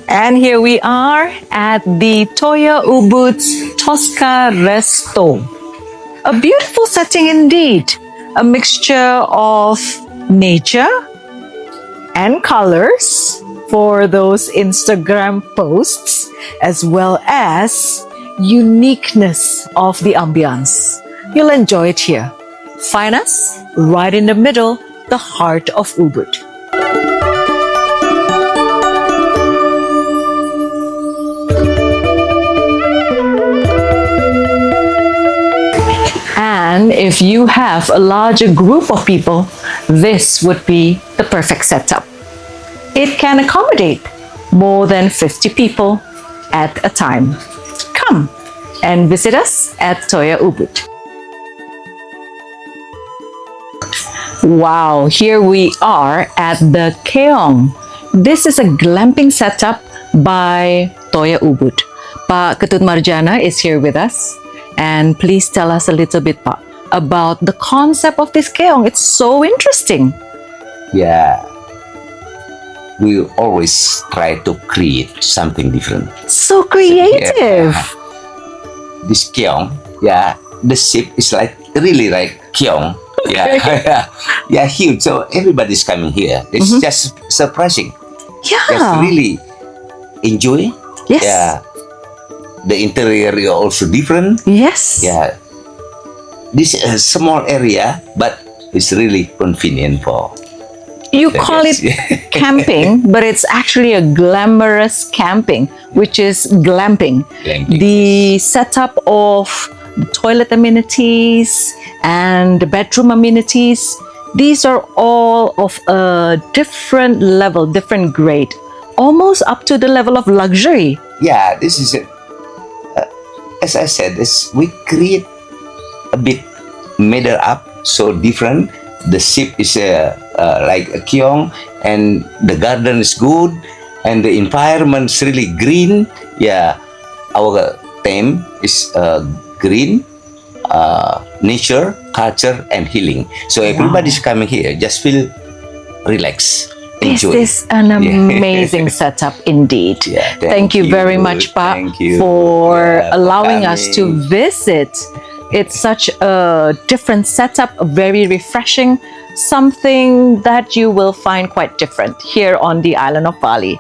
And here we are at the Toya Ubud's Tosca Resto. A beautiful setting indeed. A mixture of nature and colors for those Instagram posts, as well as uniqueness of the ambience. You'll enjoy it here. Find us right in the middle, the heart of Ubud. And if you have a larger group of people, this would be the perfect setup. It can accommodate more than 50 people at a time. Come and visit us at Toya Ubud. Wow, here we are at the Keong. This is a glamping setup by Toya Ubud. Pak Ketut Mardjana is here with us. And please tell us a little bit, Pak, about the concept of this Keong. It's so interesting. Yeah. We always try to create something different. So creative. Yeah. This Keong, yeah, the ship is like really like Keong. Yeah, yeah, huge. So everybody's coming here. It's just surprising. Yeah. Just really enjoy. Yes. Yeah. The interior is also different. Yes. Yeah. This is a small area, but it's really convenient for. You call it camping, but it's actually a glamorous camping, which is glamping. Glamping. The setup of the toilet amenities and the bedroom amenities, these are all of a different level, different grade, almost up to the level of luxury. Yeah, this is it. As I said, we create a bit made it up so different. The ship is like a Keong, and the garden is good, and the environment is really green. Yeah, our theme is green, nature, culture, and healing. So everybody's coming here, just feel relaxed. Enjoy. This is an amazing setup indeed. Yeah, thank you very much, Pa, for allowing us to visit. It's such a different setup, very refreshing, something that you will find quite different here on the island of Bali.